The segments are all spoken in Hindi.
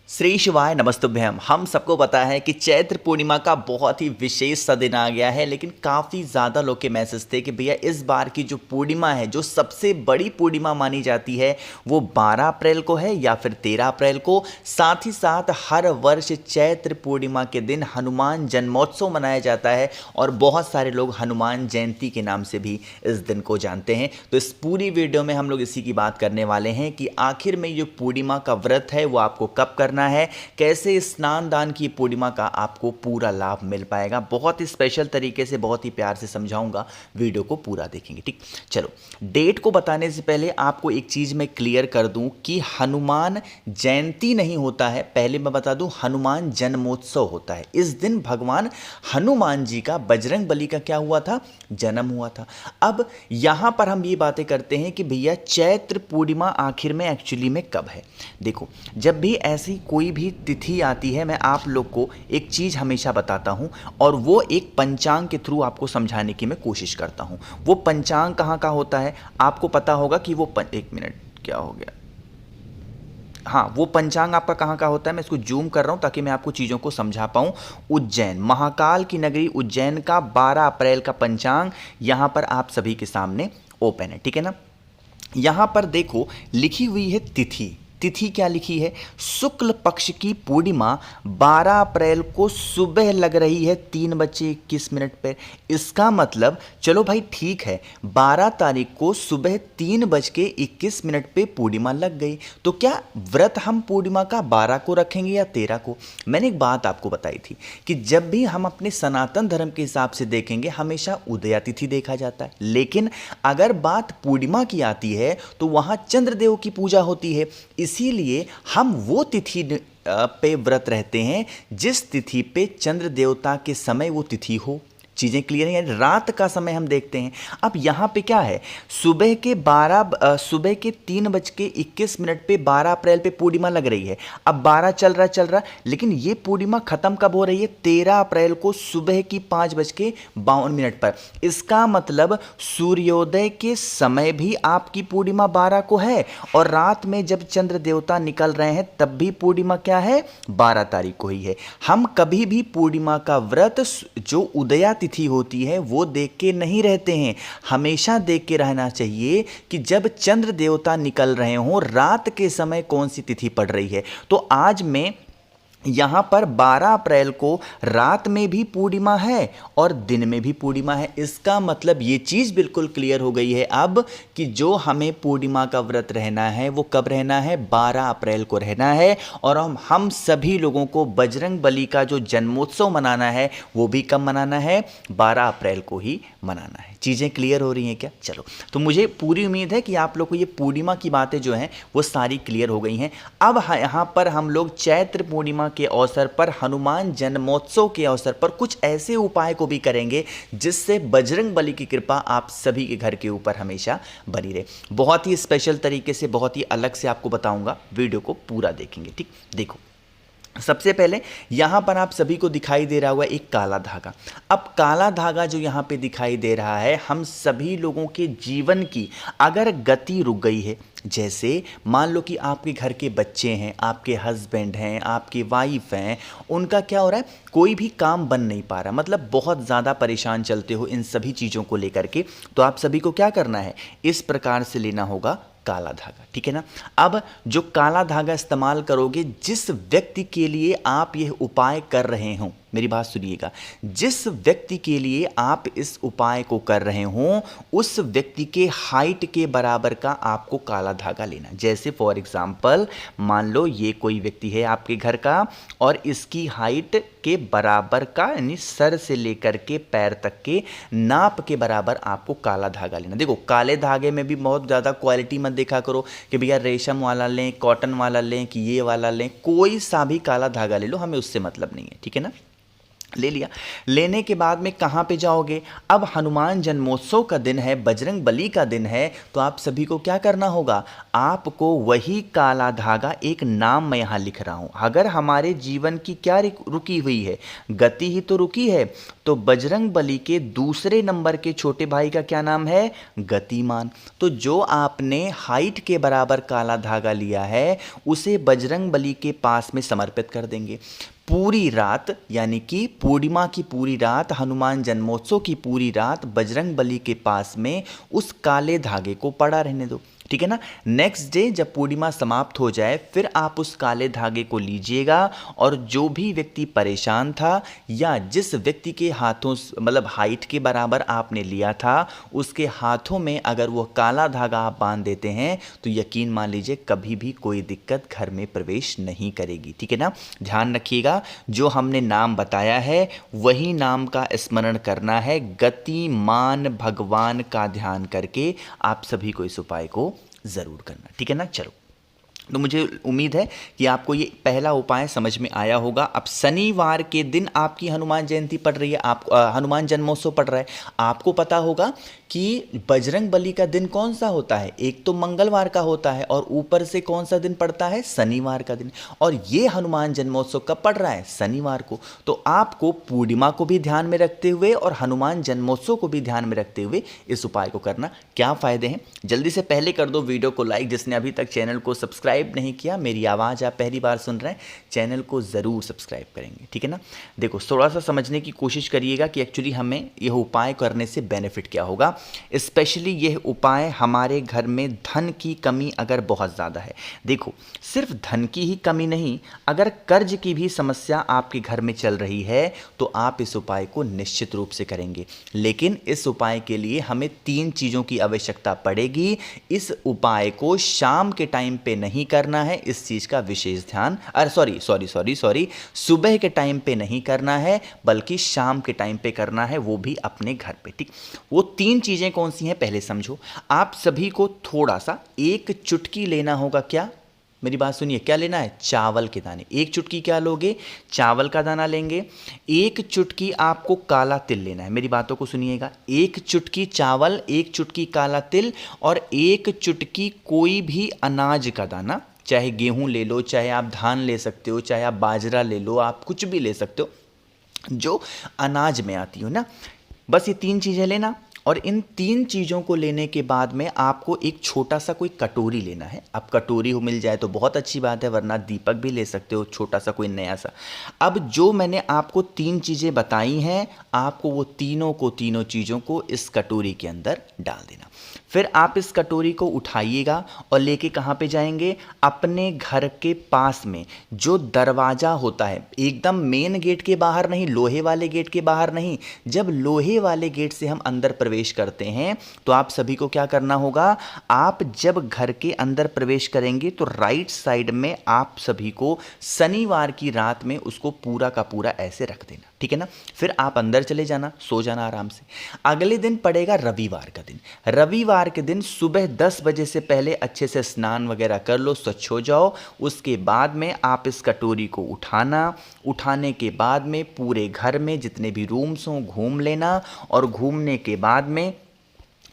श्री शिवाय नमस्तुभ्यम। हम सबको पता है कि चैत्र पूर्णिमा का बहुत ही विशेष सा दिन आ गया है, लेकिन काफ़ी ज़्यादा लोग के मैसेज थे कि भैया इस बार की जो पूर्णिमा है, जो सबसे बड़ी पूर्णिमा मानी जाती है, वो 12 अप्रैल को है या फिर 13 अप्रैल को। साथ ही साथ हर वर्ष चैत्र पूर्णिमा के दिन हनुमान जन्मोत्सव मनाया जाता है और बहुत सारे लोग हनुमान जयंती के नाम से भी इस दिन को जानते हैं। तो इस पूरी वीडियो में हम लोग इसी की बात करने वाले हैं कि आखिर में ये पूर्णिमा का व्रत है वो आपको कब करना है, कैसे स्नान दान की पूर्णिमा का आपको पूरा लाभ मिल पाएगा। बहुत ही स्पेशल तरीके से, बहुत ही प्यार से समझाऊंगा, वीडियो को पूरा देखेंगे। ठीक, चलो डेट को बताने से पहले आपको एक चीज मैं क्लियर कर दूं कि हनुमान जयंती नहीं होता है। पहले मैं बता दूं, हनुमान जन्मोत्सव होता है। इस दिन भगवान हनुमान जी का, बजरंग बली का क्या हुआ था, जन्म हुआ था। अब यहां पर हम ये बातें करते हैं कि भैया चैत्र पूर्णिमा आखिर में एक्चुअली में कब है। देखो, जब भी ऐसी कोई भी तिथि आती है, मैं आप लोग को एक चीज़ हमेशा बताता हूं और वो एक पंचांग के थ्रू आपको समझाने की मैं कोशिश करता हूं। वो पंचांग कहाँ का होता है आपको पता होगा कि वो एक मिनट, क्या हो गया, हाँ, वो पंचांग आपका कहाँ का होता है। मैं इसको जूम कर रहा हूँ ताकि मैं आपको चीज़ों को समझा पाऊँ। उज्जैन, महाकाल की नगरी उज्जैन का 12 अप्रैल का पंचांग यहाँ पर आप सभी के सामने ओपन है, ठीक है ना। यहाँ पर देखो लिखी हुई है तिथि। तिथि क्या लिखी है, शुक्ल पक्ष की पूर्णिमा 12 अप्रैल को सुबह लग रही है 3:21 पर। इसका मतलब चलो भाई ठीक है, 12 तारीख को सुबह 3:21 पे पूर्णिमा लग गई, तो क्या व्रत हम पूर्णिमा का 12 को रखेंगे या 13 को। मैंने एक बात आपको बताई थी कि जब भी हम अपने सनातन धर्म के हिसाब से देखेंगे हमेशा उदया तिथि देखा जाता है, लेकिन अगर बात पूर्णिमा की आती है तो वहां चंद्रदेव की पूजा होती है। इसीलिए हम वो तिथि पे व्रत रहते हैं जिस तिथि पे चंद्र देवता के समय वो तिथि हो। चीज़ें क्लियर हैं, रात का समय हम देखते हैं। अब यहाँ पे क्या है, सुबह के 3:21 पे 12 अप्रैल पे पूर्णिमा लग रही है। अब 12 चल रहा, लेकिन ये पूर्णिमा खत्म कब हो रही है, 13 अप्रैल को सुबह की 5:52 पर। इसका मतलब सूर्योदय के समय भी आपकी पूर्णिमा 12 को है और रात में जब चंद्र देवता निकल रहे हैं तब भी पूर्णिमा क्या है, 12 तारीख को ही है। हम कभी भी पूर्णिमा का व्रत जो उदया तिथि होती है वो देख के नहीं रहते हैं। हमेशा देख के रहना चाहिए कि जब चंद्र देवता निकल रहे हों, रात के समय कौन सी तिथि पड़ रही है। तो आज मैं यहाँ पर 12 अप्रैल को रात में भी पूर्णिमा है और दिन में भी पूर्णिमा है। इसका मतलब ये चीज़ बिल्कुल क्लियर हो गई है अब कि जो हमें पूर्णिमा का व्रत रहना है वो कब रहना है, 12 अप्रैल को रहना है। और हम सभी लोगों को बजरंग बली का जो जन्मोत्सव मनाना है वो भी कब मनाना है, 12 अप्रैल को ही मनाना है। चीज़ें क्लियर हो रही हैं क्या। चलो, तो मुझे पूरी उम्मीद है कि आप लोग को ये पूर्णिमा की बातें जो हैं वो सारी क्लियर हो गई हैं। अब यहाँ पर हम लोग चैत्र पूर्णिमा के अवसर पर, हनुमान जन्मोत्सव के अवसर पर कुछ ऐसे उपाय को भी करेंगे जिससे बजरंग बली की कृपा आप सभी के घर के ऊपर हमेशा बनी रहे। बहुत ही स्पेशल तरीके से, बहुत ही अलग से आपको बताऊंगा, वीडियो को पूरा देखेंगे। ठीक, देखो सबसे पहले यहां पर आप सभी को दिखाई दे रहा हुआ एक काला धागा। अब काला धागा जो यहां पे दिखाई दे रहा है, हम सभी लोगों के जीवन की अगर गति रुक गई है, जैसे मान लो कि आपके घर के बच्चे हैं, आपके हस्बैंड हैं, आपकी वाइफ हैं, उनका क्या हो रहा है, कोई भी काम बन नहीं पा रहा, मतलब बहुत ज़्यादा परेशान चलते हो इन सभी चीज़ों को लेकर के, तो आप सभी को क्या करना है, इस प्रकार से लेना होगा काला धागा, ठीक है ना। अब जो काला धागा इस्तेमाल करोगे, जिस व्यक्ति के लिए आप यह उपाय कर रहे हो, मेरी बात सुनिएगा, जिस व्यक्ति के लिए आप इस उपाय को कर रहे हो उस व्यक्ति के हाइट के बराबर का आपको काला धागा लेना। जैसे फॉर एग्जांपल मान लो ये कोई व्यक्ति है आपके घर का और इसकी हाइट के बराबर का, यानी सर से लेकर के पैर तक के नाप के बराबर आपको काला धागा लेना। देखो, काले धागे में भी बहुत ज़्यादा क्वालिटी मत देखा करो कि भैया रेशम वाला लें, कॉटन वाला लें कि ये वाला लें, कोई सा भी काला धागा ले लो, हमें उससे मतलब नहीं है, ठीक है ना। ले लिया, लेने के बाद में कहाँ पे जाओगे, अब हनुमान जन्मोत्सव का दिन है, बजरंग बली का दिन है, तो आप सभी को क्या करना होगा, आपको वही काला धागा, एक नाम मैं यहाँ लिख रहा हूँ। अगर हमारे जीवन की क्या रुकी हुई है, गति ही तो रुकी है, तो बजरंग बली के दूसरे नंबर के छोटे भाई का क्या नाम है? गतिमान। तो जो आपने हाइट के बराबर काला धागा लिया है उसे बजरंग बली के पास में समर्पित कर देंगे। पूरी रात यानी कि पूर्णिमा की पूरी रात, हनुमान जन्मोत्सव की पूरी रात बजरंग बली के पास में उस काले धागे को पड़ा रहने दो, ठीक है ना। नेक्स्ट डे जब पूर्णिमा समाप्त हो जाए फिर आप उस काले धागे को लीजिएगा और जो भी व्यक्ति परेशान था या जिस व्यक्ति के हाथों मतलब हाइट के बराबर आपने लिया था उसके हाथों में अगर वो काला धागा आप बांध देते हैं तो यकीन मान लीजिए कभी भी कोई दिक्कत घर में प्रवेश नहीं करेगी, ठीक है ना। ध्यान रखिएगा जो हमने नाम बताया है वही नाम का स्मरण करना है। गतिमान भगवान का ध्यान करके आप सभी को इस उपाय को ज़रूर करना, ठीक है ना। चलो, तो मुझे उम्मीद है कि आपको ये पहला उपाय समझ में आया होगा। अब शनिवार के दिन आपकी हनुमान जयंती पड़ रही है, आप हनुमान जन्मोत्सव पड़ रहा है। आपको पता होगा कि बजरंग बली का दिन कौन सा होता है? एक तो मंगलवार का होता है और ऊपर से कौन सा दिन पड़ता है? शनिवार का दिन। और ये हनुमान जन्मोत्सव कब पड़ रहा है? शनिवार को। तो आपको पूर्णिमा को भी ध्यान में रखते हुए और हनुमान जन्मोत्सव को भी ध्यान में रखते हुए इस उपाय को करना। क्या फ़ायदे हैं? जल्दी से पहले कर दो वीडियो को लाइक। जिसने अभी तक चैनल को सब्सक्राइब नहीं किया, मेरी आवाज़ आप पहली बार सुन रहे हैं, चैनल को ज़रूर सब्सक्राइब करेंगे, ठीक है ना। देखो, थोड़ा सा समझने की कोशिश करिएगा कि एक्चुअली हमें यह उपाय करने से बेनिफिट क्या होगा। स्पेशली यह उपाय हमारे घर में धन की कमी अगर बहुत ज़्यादा है, देखो सिर्फ धन की ही कमी नहीं, अगर कर्ज की भी समस्या आपके घर में चल रही है तो आप इस उपाय को निश्चित रूप से करेंगे। लेकिन इस उपाय के लिए हमें 3 चीज़ों की आवश्यकता पड़ेगी। इस उपाय को शाम के टाइम पे नहीं करना है, इस चीज़ का विशेष ध्यान, सॉरी, सुबह के टाइम पे नहीं करना है बल्कि शाम के टाइम पे करना है, वो भी अपने घर पे, ठीक। वो 3 चीज़ें कौन सी हैं पहले समझो। आप सभी को थोड़ा सा एक चुटकी लेना होगा। क्या? मेरी बात सुनिए, क्या लेना है? चावल के दाने। एक चुटकी क्या लोगे? चावल का दाना लेंगे। एक चुटकी आपको काला तिल लेना है। मेरी बातों को सुनिएगा, एक चुटकी चावल, एक चुटकी काला तिल और एक चुटकी कोई भी अनाज का दाना, चाहे गेहूं ले लो, चाहे आप धान ले सकते हो, चाहे आप बाजरा ले लो, आप कुछ भी ले सकते हो जो अनाज में आती हो ना। बस ये 3 चीज़ें लेना और इन 3 चीज़ों को लेने के बाद में आपको एक छोटा सा कोई कटोरी लेना है। अब कटोरी हो मिल जाए तो बहुत अच्छी बात है, वरना दीपक भी ले सकते हो, छोटा सा कोई नया सा। अब जो मैंने आपको 3 चीज़ें बताई हैं, आपको वो तीनों चीज़ों को इस कटोरी के अंदर डाल देना। फिर आप इस कटोरी को उठाइएगा और लेके कहाँ पे जाएंगे? अपने घर के पास में जो दरवाज़ा होता है, एकदम मेन गेट के बाहर नहीं, लोहे वाले गेट के बाहर नहीं। जब लोहे वाले गेट से हम अंदर प्रवेश करते हैं तो आप सभी को क्या करना होगा? आप जब घर के अंदर प्रवेश करेंगे तो राइट साइड में आप सभी को शनिवार की रात में उसको पूरा का पूरा ऐसे रख देना, ठीक है ना। फिर आप अंदर चले जाना, सो जाना आराम से। अगले दिन पड़ेगा रविवार का दिन। रविवार के दिन सुबह 10 बजे से पहले अच्छे से स्नान वगैरह कर लो, स्वच्छ हो जाओ। उसके बाद में आप इस कटोरी को उठाने के बाद में पूरे घर में जितने भी रूम्स हों घूम लेना और घूमने के बाद में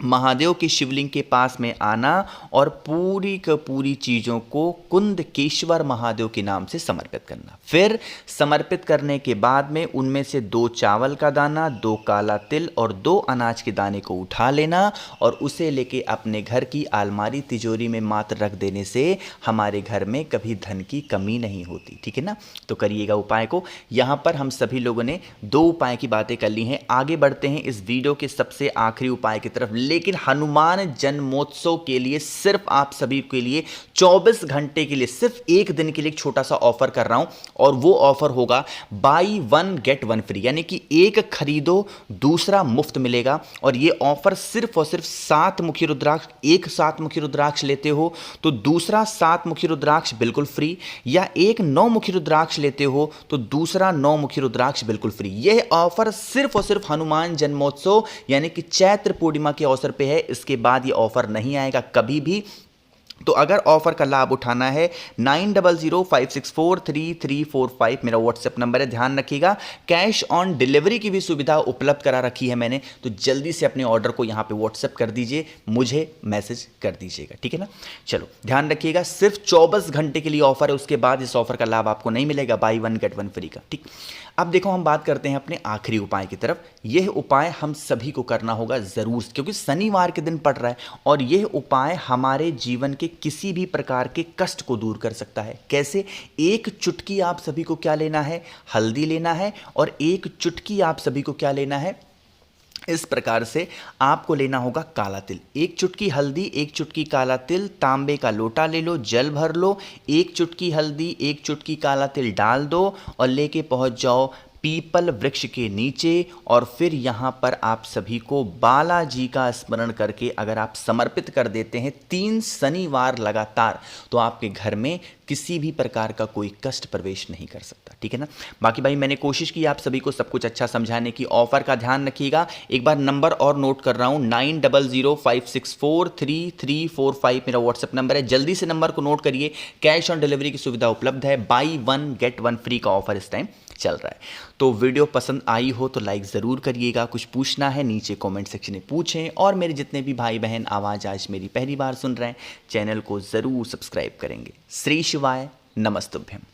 महादेव की शिवलिंग के पास में आना और पूरी की पूरी चीज़ों को कुंदकेश्वर महादेव के नाम से समर्पित करना। फिर समर्पित करने के बाद में उनमें से 2 चावल का दाना, 2 काला तिल और 2 अनाज के दाने को उठा लेना और उसे लेके अपने घर की अलमारी तिजोरी में मात्र रख देने से हमारे घर में कभी धन की कमी नहीं होती, ठीक है ना। तो करिएगा उपाय को। यहाँ पर हम सभी लोगों ने 2 उपाय की बातें कर ली हैं। आगे बढ़ते हैं इस वीडियो के सबसे आखिरी उपाय की तरफ। लेकिन हनुमान जन्मोत्सव के लिए सिर्फ आप सभी के लिए 24 घंटे के लिए, सिर्फ एक दिन के लिए एक छोटा सा ऑफर कर रहा हूं और वो ऑफर होगा बाई 1 गेट 1 फ्री, यानी कि एक खरीदो दूसरा मुफ्त मिलेगा। और ये ऑफर सिर्फ और सिर्फ 7 मुखी रुद्राक्ष, एक 7 मुखी रुद्राक्ष लेते हो तो दूसरा 7 मुखी रुद्राक्ष बिल्कुल फ्री, या एक 9 मुखी रुद्राक्ष लेते हो तो दूसरा 9 मुखी रुद्राक्ष बिल्कुल फ्री। यह ऑफर सिर्फ और सिर्फ हनुमान जन्मोत्सव यानी कि चैत्र पूर्णिमा के अवसर पे है। इसके बाद ये ऑफर नहीं आएगा कभी भी। तो अगर ऑफर का लाभ उठाना है 9005643345 मेरा व्हाट्सएप नंबर है, ध्यान रखिएगा। कैश ऑन डिलीवरी की भी सुविधा उपलब्ध करा रखी है मैंने, तो जल्दी से अपने ऑर्डर को यहाँ पे व्हाट्सएप कर दीजिए, मुझे मैसेज कर दीजिएगा, ठीक है ना। चलो ध्यान रखिएगा, सिर्फ 24 घंटे के लिए ऑफर है, उसके बाद इस ऑफर का लाभ आपको नहीं मिलेगा, बाई 1 गेट 1 फ्री का, ठीक। अब देखो हम बात करते हैं अपने आखिरी उपाय की तरफ। यह उपाय हम सभी को करना होगा ज़रूर, क्योंकि शनिवार के दिन पड़ रहा है और यह उपाय हमारे जीवन के किसी भी प्रकार के कष्ट को दूर कर सकता है। कैसे? एक चुटकी आप सभी को क्या लेना है? हल्दी लेना है, और एक चुटकी आप सभी को क्या लेना है? इस प्रकार से आपको लेना होगा काला तिल। एक चुटकी हल्दी, एक चुटकी काला तिल, तांबे का लोटा ले लो, जल भर लो, एक चुटकी हल्दी, एक चुटकी काला तिल डाल दो और लेके पहुंच जाओ पीपल वृक्ष के नीचे। और फिर यहाँ पर आप सभी को बालाजी का स्मरण करके अगर आप समर्पित कर देते हैं 3 शनिवार लगातार, तो आपके घर में किसी भी प्रकार का कोई कष्ट प्रवेश नहीं कर सकता, ठीक है ना। बाकी भाई मैंने कोशिश की आप सभी को सब कुछ अच्छा समझाने की। ऑफर का ध्यान रखिएगा, एक बार नंबर और नोट कर रहा हूँ, 9005643345 मेरा व्हाट्सएप नंबर है, जल्दी से नंबर को नोट करिए। कैश ऑन डिलीवरी की सुविधा उपलब्ध है, बाई 1 गेट 1 फ्री का ऑफर इस टाइम चल रहा है। तो वीडियो पसंद आई हो तो लाइक ज़रूर करिएगा, कुछ पूछना है नीचे कमेंट सेक्शन में पूछें, और मेरे जितने भी भाई बहन आवाज़ आज मेरी पहली बार सुन रहे हैं, चैनल को ज़रूर सब्सक्राइब करेंगे। श्री शिवाय नमस्तुभ्यम।